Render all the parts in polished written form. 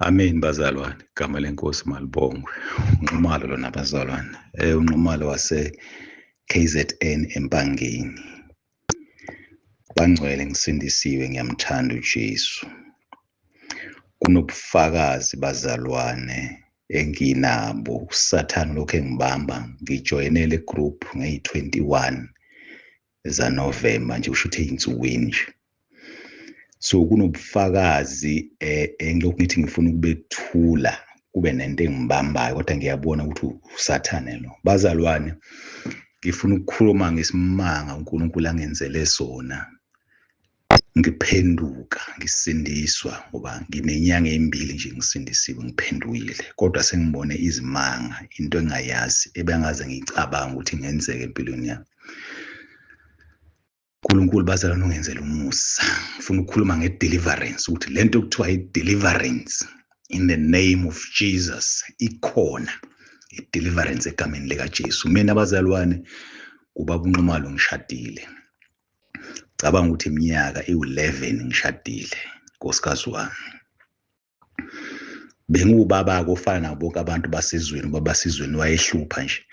Amen bazalwane, igama lenkosi malibongwe. Unxumalo lona bazalwane. Unxumalo wase KZN Empangeni. Bangcwele ngisindisiwe, ngiyamthanda uJesu. Kunobufakazi bazalwane enginabo. uSathane lokho engibamba, ngijoyinele group ngeyi-21 zaNovember nje, usho ukuthi ey'nsukwini nje. So kunobufakazi engilokhu ngithi ngifuna ukubethula kube nento engibambayo, kodwa ngiyabona ukuthi uSathane lo. Bazalwane, ngifuna ukukhuluma ngesimanga uNkulunkulu angenzele sona. Ngiphenduka, ngisindiswa, ngoba nginenyanga embili nje ngisindisiwe, ngiphendukile, kodwa sengibone izimanga, into engayazi ebengaze ngicabanga ukuthi ingenzeka empilweni yami. uNkulunkulu bazalwane ungenzele umusa. Ngifuna ukukhuluma nge-deliverance, ukuthi lento kuthiwa i-deliverance in the name of Jesus ikhona. I-deliverance egameni likaJesu. Mina bazalwane, ubaba uNxumalo ngishadile. Cabanga ukuthi iminyaka ewu-11 ngishadile, nkosikazi wami. Bengiwubaba-ke ofana nabo bonke abantu basezweni, ubaba basezweni wayehlupha nje.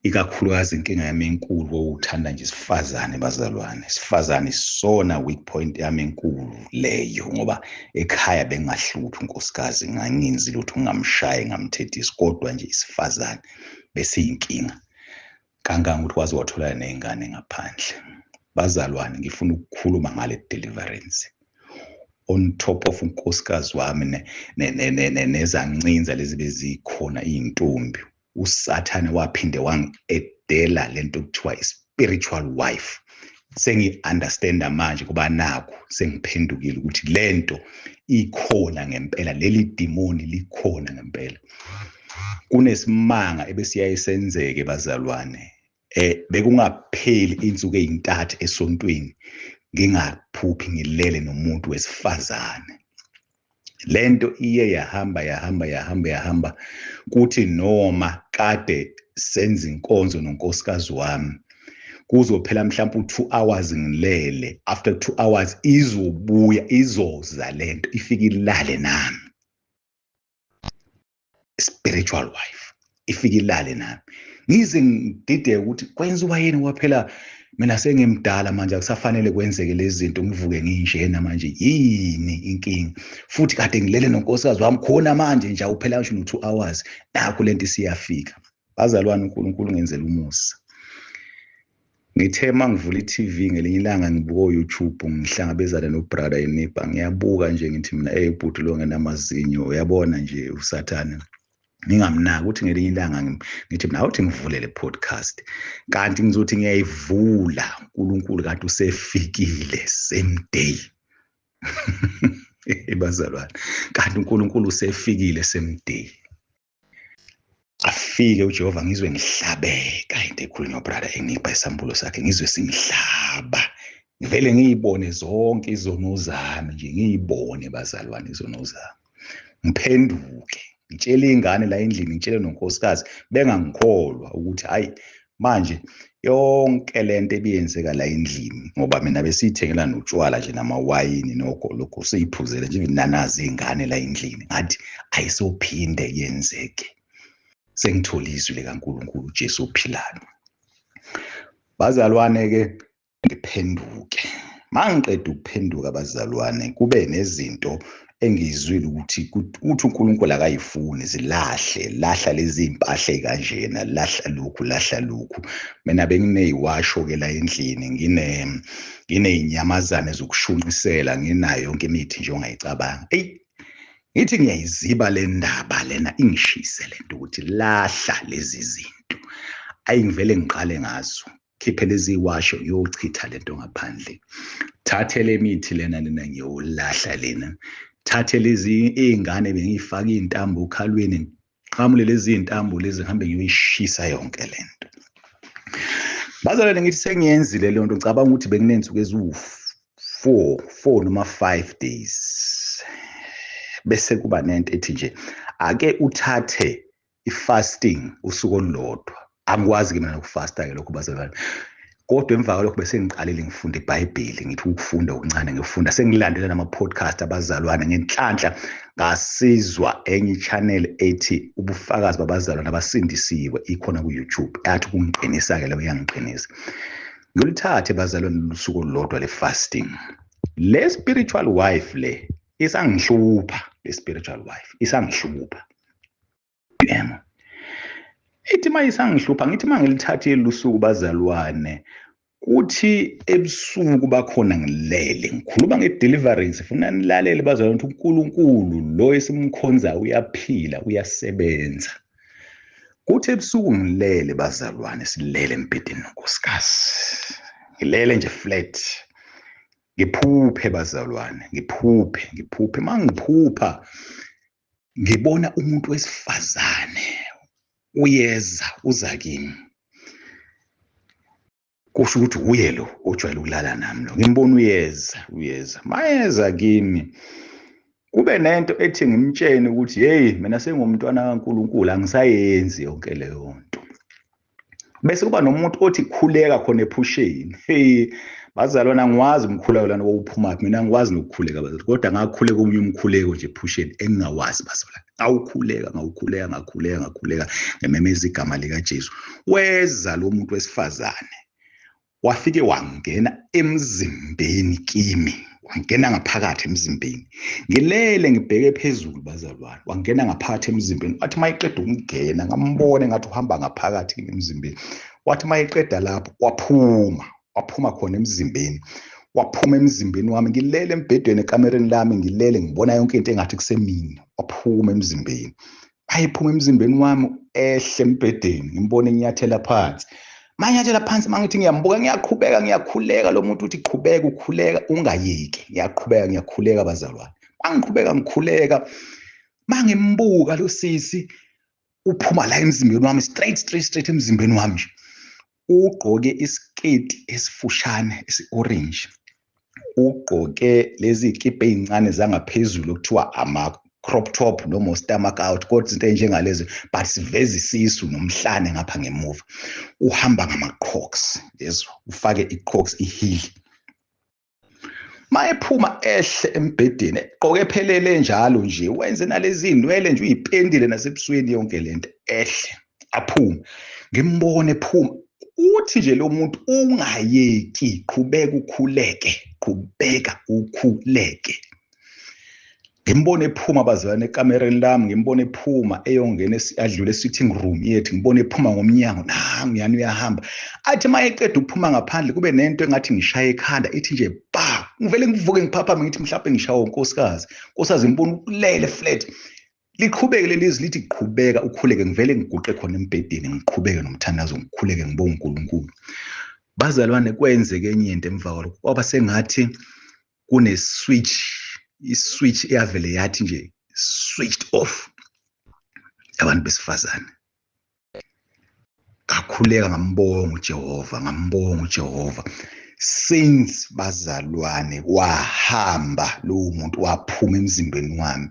Ikakhulukazi inkinga yami enkulu wawuthanda nje isifazane bazalwane. Isifazane isona weak point yami enkulu leyo, ngoba ekhaya bengahluphi unkosikazi, nganginzi lutho, ngamshaye, ngamthethisi, kodwa nje isifazane bese inkinga. Kanganga ukuthi waze wathola nezingane ngaphandle. Bazalwane, ngifuna ukukhuluma ngale deliverance. On top of unkosikazi wami nezancinza lezi bezikhona iy'ntombi, uSathane waphinde wangi-edela lento kuthiwa i-spiritual wife. Sengi-understanda manje kuba nakho sengiphendukile ukuthi lento ikhona ngempela, leli demoni likhona ngempela. Kunesimanga ebesiyaye senzeke bazalwane. Bekungapheli insuku ey'ntathu esontweni ngingaphuphi ngilele nomuntu wesifazane. Lento iye yahamba kuthi noma kade senza inkonzo nonkosikazi wami, kuzophela mhlawumbe u2 hours ngilele, after 2 hours izobuya, izoza lento ifike ilale nami. Spiritual wife ifike ilale nami. Ngize ngidideke ukuthi kwenziwa yini ngoba phela mina sengimdala manje, akusafanele kwenzeke lezi zinto, ngivuke nginjena manje, yini inkinga? Futhi kade ngilele nonkosikazi wami, khona manje nje awuphela nje no2 hours nakho lento isiyafika. Bazalwane, uNkulunkulu ungenzele umusa. Ngithe mangivula iTV ngelinye ilanga ngibuka uYouTube, ngihlangabezana nobrother eNipa, ngiyabuka nje ngithi mina bhuti lo ngenamazinyo, uyabona nje uSathane. Ngingamnaki ukuthi ngelinye ilanga ngithi mina awuthi ngivule le podcast, kanti ngizothi ngiyayivula uNkulunkulu kanti usefikile same day. Bazalwane, kanti uNkulunkulu usefikile same day. Afike uJehova ngizwe ngihlabeka into ekhulunywa ubrother eNipa isambulo sakhe, ngizwe singihlaba. Ngivele ngiyibone zonke izono zami nje, ngiyibone bazalwane izono zami. Ngiphenduke, ngitshele ingane la endlini, ngitshele nonkosikazi, bengangikholwa ukuthi hayi manje yonke lento ebiyenzeka la endlini, ngoba mina besiyithengela notshwala nje namawayini nokho lokho siyiphuzele nje inanazi ingane la endlini, ngathi ayisophinde yenzeke. Sengithola izwi likaNkulunkulu uJesu ophilayo. Bazalwane ke ngiphenduke. Mangiqeda ukuphenduka bazalwane, kube nezinto engizwile ukuthi uNkulunkulu akayifuni zilahle, lahla lezi impahla ekanjena, lahla lokhu. Mina bengineyiwasho ke la endlini, nginezinyamazane zokushunqisela, nginayo yonke imithi nje ongayicabanga. Ngithi ngiyayiziba le ndaba lena ingishise lento ukuthi lahla lezi zinto. Ngivele ngiqale ngazo, khiphe lezi washo yochitha lento ngaphandle. Thathe le mithi lena ngiyolahla lena. Thathe lezi izingane bengifaka izintambo ukhalweni, qhamule lezi zintambo lezi ngihambe ngiyoyishisa yonke lento. Bazalwane, ngithi sengiyenzile le nto, ngicabanga ukuthi bekunensuku eziwu4 noma 5 days. Bese kuba nento ethi nje ake uthathe ifasting usuku olulodwa. Angikwazi ke mina ukufasta ke lokho bazalwane. kodwa emva kwalokho bese ngiqalile ngifunda iBhayibheli ngithi ukufunda okuncane ngifunda sengilandela nama-podcast abazalwane ngenhlanhla ngasizwa enye i-channel ethi ubufakazi babazalwane abasindisiwe ikhona ku-YouTube yathi kungiqinisa-ke leyo yangiqinisa ngilithathe bazalwane lusuku olulodwa le-fasting le spiritual wife le isangihlupha le spiritual wife isangihlupha yebo ithi mayisangihlupha ngithi mangilithathe lusuku bazalwane kuthi ebusuku bakhona ngilele ngikhuluma nge-deliverance funa nilalele bazalwane ukuthi uNkulunkulu lo esimkhonza uyaphila uyasebenza kuthi ebusuku ngilele bazalwane silele embhedeni nonkosikazi ngilele nje flat ngiphuphe bazalwane ngiphuphe mangiphupha ngibona umuntu wesifazane uyeza uza kimi kusho ukuthi uye lo ojwayele ukulala nami lo ngimbona uyeza mayeza kimi kube nento ethi ngimtshene ukuthi hey mina sengumntwana kaNkulunkulu angisayenzi yonke leyo nto bese kuba nomuntu othi khuleka khona ephusheni hey bazalwana ngiwazi umkhuleko lana wawuphuma mina ngiwazi nokukhuleka bazalwana kodwa ngakhuleka omunye umkhuleko nje ephusheni engingawazi bazalwana ngakhuleka ngememeza igama lika Jesu weza lo muntu wesifazane wafike wangena emzimbeni kimi wangena ngaphakathi emzimbeni ngilele ngibheke phezulu bazalwane wangena ngaphakathi emzimbeni wathi mayiqeda ukungena ngambone ngathi uhamba ngaphakathi emzimbeni wathi mayiqeda lapho waphuma khona emzimbeni waphuma emzimbeni wami ngilele embhedweni ekamereni lami ngilele ngibona yonke into engathi kusemini waphuma emzimbeni ayiphuma emzimbeni wami ehle embhedeni ngimbone ngiyathela phansi manyathela phansi mangithi ngiyambuka ngiyakhuleka lo muntu uthi qhubeka ukhuleka ungayeki ngiyakhuleka bazalwane ngikhuleka mangimbuka lo sisi uphuma la emzimbeni wami straight emzimbeni wami nje ugqoke isketi esifushane esi-orange ugqoke lezi ikipa ezincane zangaphezulu okuthiwa ama-crop top noma stomach out kodwa into enjengalezo but siveza isisu nomhlane ngapha ngemuva uhamba ngama-crocs lezo ufake i-crocs iheel mayephuma ehle embhedeni egqoke phelele njalo nje wenze nalezi inwele nje uyipendile nasebusweni yonke lento ehle aphume ngimbone ephuma uthi nje lo muntu ungayeki qhubeka ukhuleke ngimbone ephuma bazalwane ekamereni lami ngimbone ephuma eyongena adlule sitting room yethu ngibone ephuma ngomnyango ngiyani uyahamba athi mayeqeda ukuphuma ngaphandle kube nento engathi ngishaya ekhanda ithi nje ngivele ngivuke ngiphaphame ngithi mhlawumbe ngishawa unkosikazi ngibona ulele flat liqhubeke lelizwi lithi qhubeka ukhuleke ngivele ngiguqe khona embhedeni ngiqhubeke nomthandazo ngikhuleke ngibonga uNkulunkulu bazalwane kwenzeke enye into emva kwalokho kwaba sengathi kune switch eyavele yathi nje switched off abantu besifazane ngakhuleka ngambonga uJehova since bazalwane wahamba lo muntu waphuma emzimbeni wami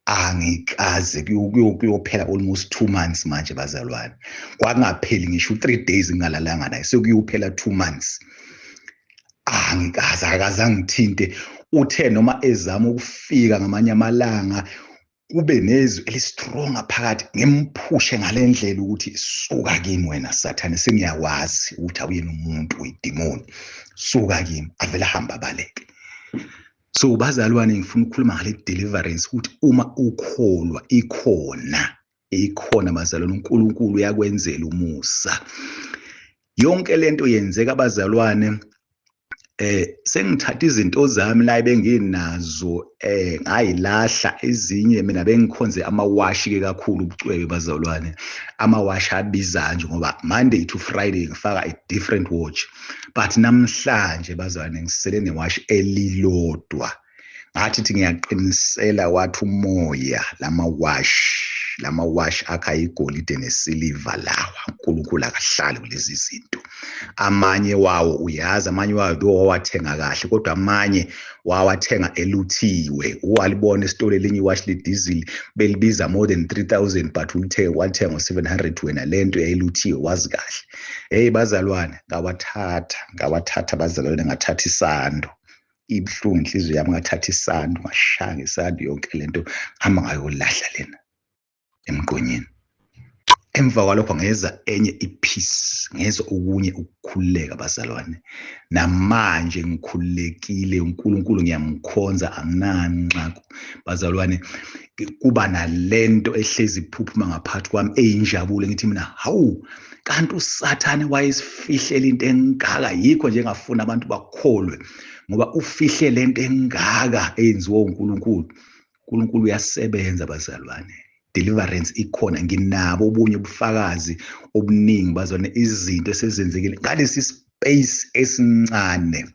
angikaze kuyophela almost 2 months manje bazalwane kwakungapheli ngisho 3 days ngingalalanga naye sekuyophela 2 months angikaze ngithinte uthe noma ezama ukufika ngamanye amalanga kube nezwi elistrong phakathi ngimphushe ngalendlela ukuthi suka kimi wena Sathane sengiyawazi ukuthi awuyena umuntu uyidemoni suka kimi avela hamba baleke so bazalwane ngifuna ukukhuluma ngale deliverance ukuthi uma ukholwa ikhona bazalwane uNkulunkulu uyakwenzela umusa yonke lento yenzeka bazalwane sengithatha izinto zami la benginazo ngayilahla ezinye mina bengikhonze amawashi ke kakhulu ubucwebe bazalwane amawashi abiza nje ngoba Monday to Friday ngifaka a different watch but namhlanje bazalwane ngisele newashi elilodwa ngathi ngiyaqinisela wathi umoya lamawashi akha igolide nesiliva lawa uNkulunkulu akahlali kulezi zinto amanye wawo uyazi amanye wawo bewawathenga kahle kodwa amanye wawathenga eluthiwe walibona esitolo elinye iwash le-diesel belibiza more than 3000 but wathenga ngo-700 wena lento yayiluthiwe wazi kahle. Hey bazalwane ngawathatha bazalwane ngathatha isando ibhlungu inhliziyo yami ngathatha isando ngashanga isando yonke lento hamba ngayolahla lena emqonyeni. Emva kwalokho ngeza enye ipeace ngeza okunye ukukhululeka bazalwane namanje ngikhululekile uNkulunkulu ngiyamkhonza anginanxako bazalwane kuba nalento ehlezi iphuphuma ngaphakathi kwami eyinjabulo ngithi mina hawu kanti uSathane wayesifihlela into engaka yikho nje ngafuna abantu bakholwe ngoba ufihle lento engaka eyenziwa uNkulunkulu. uNkulunkulu uyasebenza bazalwane. Deliverance ikhona nginabo obunye ubufakazi obuningi bazalwane izinto esezenzekile ngalesi space esincane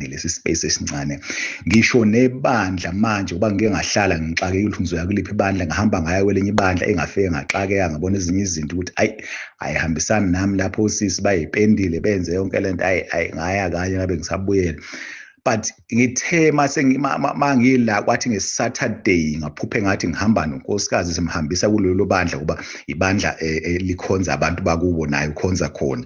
lesi space esincane ngisho nebandla manje kuba ngike ngahlala ngixakekile ukuthi ngizoya kuliphi ibandla ngahamba ngaya kwelinye ibandla engafeke ngaxakeka ngabona ezinye izinto ukuthi ayihambisani nami lapho osisi bayipendile benze yonke lento ngaya kanye ngabe ngisabuyela. But ngithe mangila kwathi ngeSaturday ngaphuphe ngathi ngihamba nonkosikazi simhambisa kulelo bandla kuba ibandla likhonza abantu bakubo nayo ukhonza khona.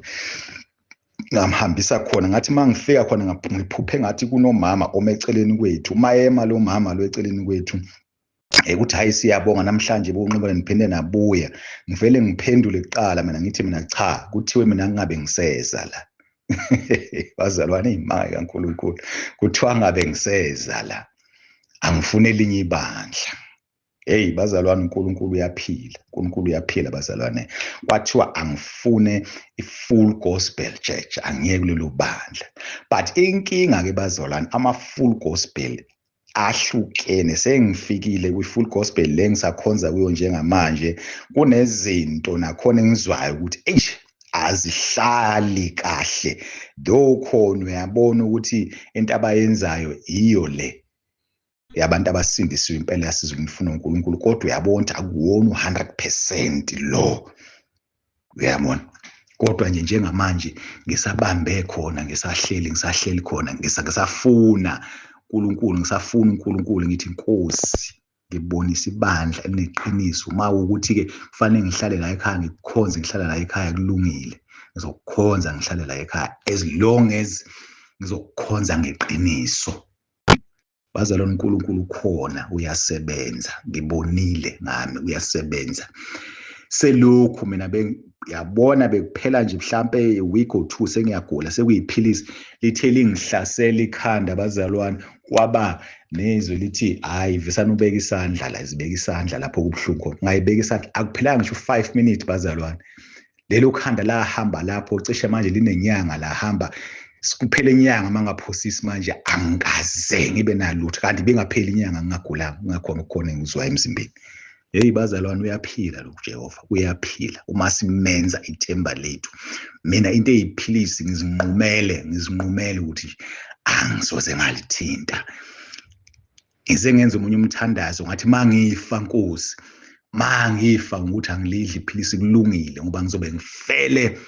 Ngamhambisa khona ngathi mangifika khona ngiphuphe ngathi kunomama omeceleni kwethu mayema lo mama lo eceleni kwethu ukuthi hayi siyabonga namhlanje bonqoba niphinde nabuya ngivele ngiphendule kuqala mina ngithi mina cha kuthiwe mina ngingabe ngiseza la. Bazalwane imali kaNkulunkulu kuthiwa ngabe ngiseza la angifune elinye ibandla. Hey bazalwane uNkulunkulu uyaphila bazalwane kwathiwa angifune i-full gospel church angiyeke kulelo bandla but inkinga ke bazalwane ama-full gospel ahlukene sengifikile kwi-full gospel le ngisakhonza kuyo njengamanje kunezinto nakhona engizwayo ukuthi azihlali kahle khona uyabona ukuthi into abayenzayo iyo le yabantu abasindisiwe impela yasizwe ngifuna uNkulunkulu kodwa uyabona akuwona u100% lo uyabona kodwa nje njengamanje ngisabambe khona ngisahleli khona ngisafuna uNkulunkulu ngithi Nkosi ngibonisa ibandla elineqiniso uma ukuthi ke kufanele ngihlale la ekhaya ngikukhonze ngihlala la ekhaya kulungile ngizokukhonza ngihlale la ekhaya as long as ngizokukhonza ngeqiniso. Bazalwane uNkulunkulu khona uyasebenza ngibonile ngami uyasebenza selokhu mina yabona bekuphela nje mhlambe week or 2 sengiyagula sekuyiphilisi lithe lingihlasela ikhanda bazalwane kwaba nezwe lithi hayi visana ubeka isandla la izibeka isandla lapho kubhlungu ngayibeka isandla akuphelanga ngisho 5 minutes bazalwane lelo khanda la hamba lapho cishe manje linenyanga la hamba sikuphele inyanga mangaphosisi manje angikaze ngibe nalutho kanti bengapheli inyanga ngingagula ngakhona ukukhona ngizwa emzimbeni. Hey bazalwane uyaphila lo Jehova uyaphila uma simenza ithemba lethu. Mina into eyiphilisi ngizinqumele ukuthi angisoze ngalithinta. Ngizengenza umunye umthandazo ngathi mangifa Nkosi mangifa ukuthi angilidli iphilisi kulungile ngoba ngizobe ngifele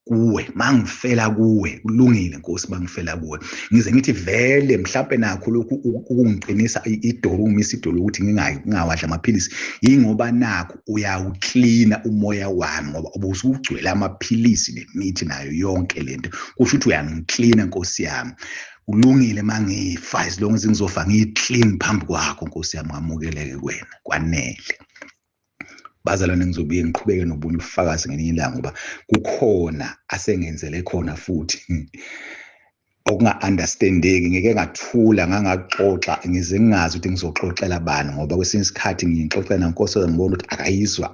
kuwe mangifela kuwe kulungile Nkosi mangifela kuwe ngize ngithi vele mhlambe nakho lokhu ukungiqinisa idolo umisa idolo ukuthi ngingawadla amaphilisi ingoba nakho uyawuklina umoya wami ngoba ubusugcwele amaphilisi nemithi nayo yonke lento kusho ukuthi uyangiklina Nkosi yami kulungile mangifa as long as ngizofa ngiclean phambi kwakho Nkosi yami ngamukeleke kuwena kwanele. Bazalwane ngizobuye ngiqhubeke nobunye ubufakazi ngelinye ilanga ngoba kukhona asengenzele khona futhi okunga-understandeki ngeke ngathula ngangaxoxa ngize ngingazi ukuthi ngizoxoxela bani ngoba kwesinye isikhathi ngixoxela naNkosi ngibona ukuthi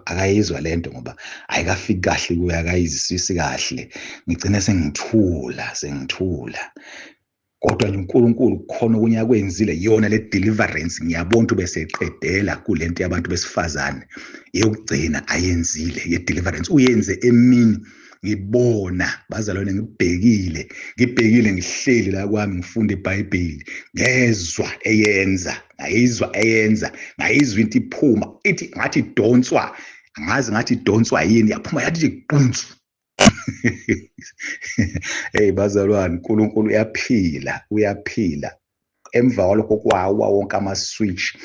akayizwa lento ngoba ayikafiki kahle kuye akayizisisi kahle ngigcine sengithula kodwa nje uNkulunkulu kukhona okunye akwenzile yona le deliverance ngiyabona ukuthi bese eqedela kulento yabantu besifazane eyokugcina ayenzile ye deliverance uyenze emini ngibona bazalwane ngibhekile ngihleli la kwami ngifunda iBhayibheli ngezwa eyenza ngayizwa into iphuma ithi ngathi idonswa angazi ngathi idonswa yini yaphuma yathi qunzu Hey bazalwane, uNkulunkulu uyaphila. Emva kwalokho kwawa wonke ama-switch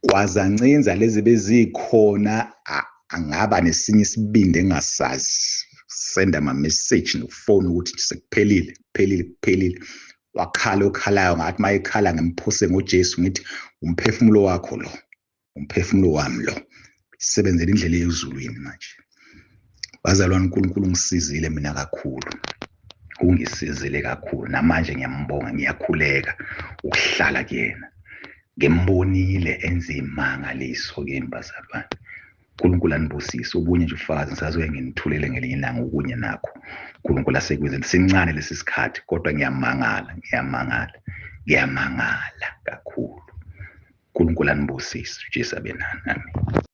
kwazancinza lezi bezikhona, angaba nesinye isibindi engasazi, senda ama-message nokufona ukuthi kuphelile. Wakhala okhalayo ngathi mayekhala ngimphose ngoJesu ngithi umphefumulo wakho lo, umphefumulo wami lo, sisebenzela indlela eyezulwini manje. Bazalwane, uNkulunkulu ungisizile mina kakhulu, ungisizile kakhulu, namanje ngiyambonga, ngiyakhuleka ukuhlala kuyena. Ngembonile enze imangaliso kimi bazalwane. uNkulunkulu anibusise. Ubunye nje ufakazi ngisazoke nginithulele ngelinye ilanga ukunye nakho uNkulunkulu asekwenzeni. Sincane lesi sikhathi kodwa ngiyamangala kakhulu. uNkulunkulu anibusise. uJesu abe nani. Amen.